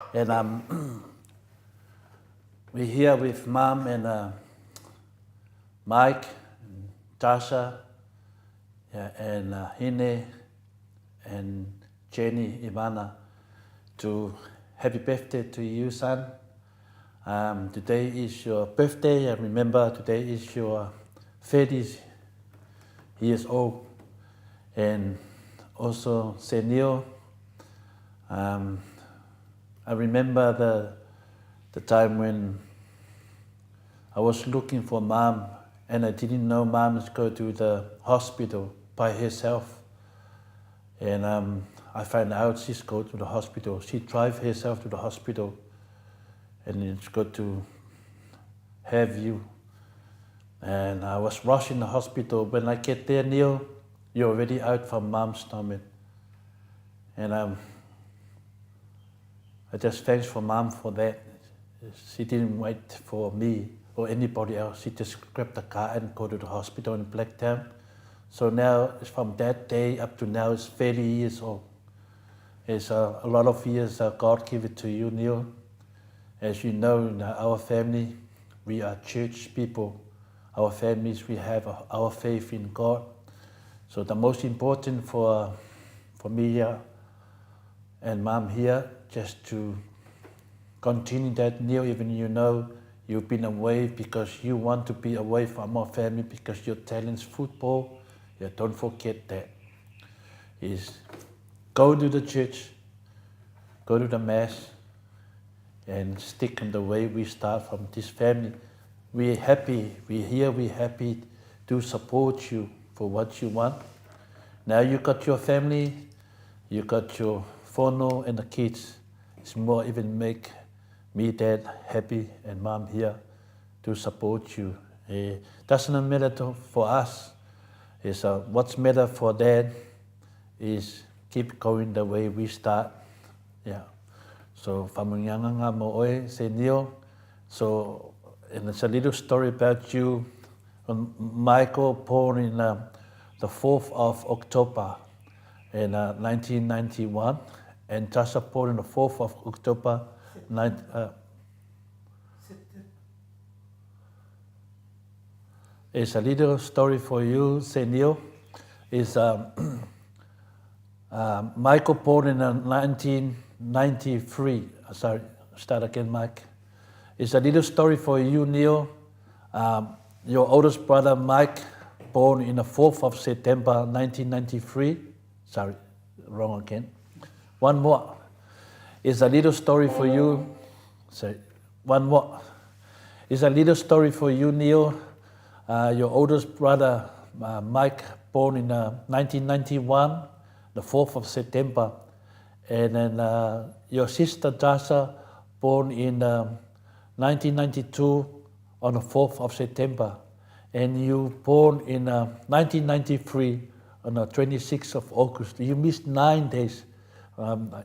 And we're here with Mom and Mike, and Tasha, and Hine, and Jenny, Ivana, to happy birthday to you, son. Today is your birthday, and remember today is your 30 years old. And also, Senio, I remember the time when I was looking for Mom, and I didn't know Mom is going to the hospital by herself. And I found out she's going to the hospital. She drive herself to the hospital, and it's good to have you. And I was rushing the hospital. When I get there, Neil, you're already out from Mom's stomach. And I just thanks for Mom for that. She didn't wait for me or anybody else. She just grabbed the car and go to the hospital in Blacktown. So now, from that day up to now, it's 30 years old. It's a lot of years God gave it to you, Neil. As you know, in our family, we are church people. Our families, we have our faith in God. So the most important for me here and Mom here, just to continue that, Neil, even you know you've been away because you want to be away from our family because your talent's football. Yeah, don't forget that. Is go to the church, go to the mass, and stick in the way we start from this family. We're happy, we're here, we're happy to support you for what you want. Now you got your family, you got your whānau and the kids. It's more even make me, Dad, happy, and Mom here to support you. Doesn't matter for us. It's what's matter for Dad is keep going the way we start. Yeah. So whamunganga mo oe se Neil. So and it's a little story about you. Michael born in the 4th of October in 1991. And Tasha born on the 4th of October. It's a little story for you, Senio. Is Michael born in 1993. Sorry, start again, Mike. It's a little story for you, Neil. Your oldest brother, Mike, born in the 4th of September, 1993. Sorry, wrong again. One more. It's a little story for you. Sorry, one more. It's a little story for you, Neil. Your oldest brother, Mike, born in 1991, the 4th of September. And then your sister, Tasha, born in 1992 on the 4th of September. And you born in 1993 on the 26th of August. You missed 9 days.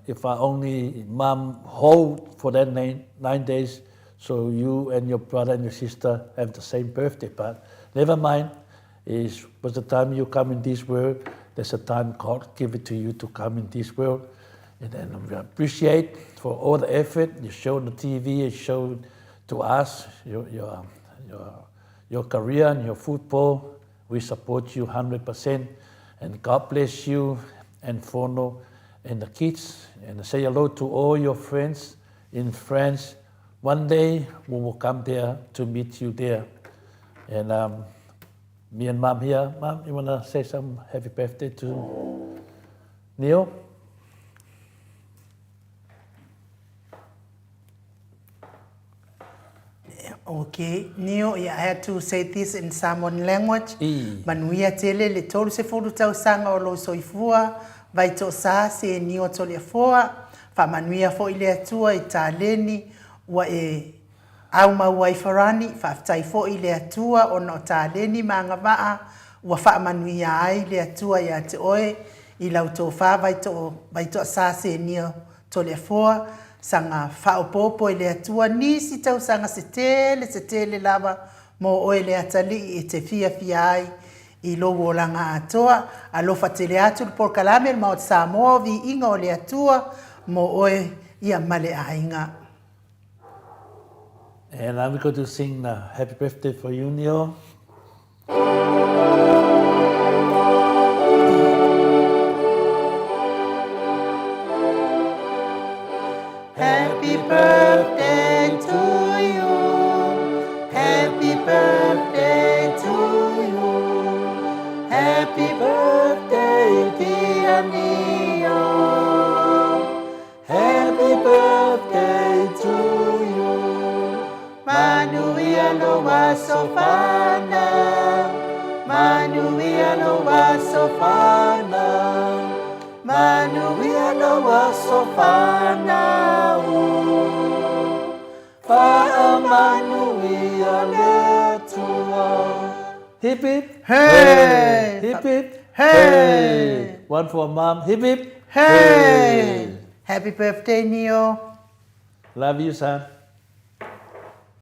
If I only Mom hold for that 9 days, so you and your brother and your sister have the same birthday. But never mind, it was the time you come in this world, there's a time God give it to you to come in this world. And then we appreciate for all the effort you showed on the TV, you showed to us, your career and your football. We support you 100%. And God bless you and whānau and the kids, and say hello to all your friends in France. One day we will come there to meet you there. And me and Mom here. Mom, you want to say some happy birthday to Neil? Okay, Neil, I had to say this in Samoan language. Manuia tele le tolu se furu tau sanga o lo soifua. Vai to sa se ni o tole foa fa manuia fo ile atua I taleni wa au mawai farani fa tai fo ile atua o no taleni manga va wa fa manuia ai ile atua ya te oe I lau to fa vai to sa se ni o tole foa sanga fa o popo ile atua nisi tau sanga se tele lava mo o ile atali I te fia ai I lo wolanga atoa alo fatele atu por kalame ma Samoa vi inga o le atua mo oe ia male ainga. And I'm going to sing Happy Birthday for you, Neo. Happy birthday to you. Happy birthday to you. Happy birthday, dear Neo. Happy birthday to you. Manuia no wasofana. Manuia no wasofana. Manuia no wasofana. Manuia letua. Hip hip. Hey! Hip hip. Hey! One for mom. Hip hip. Hey! Happy birthday, Neo. Love you, son.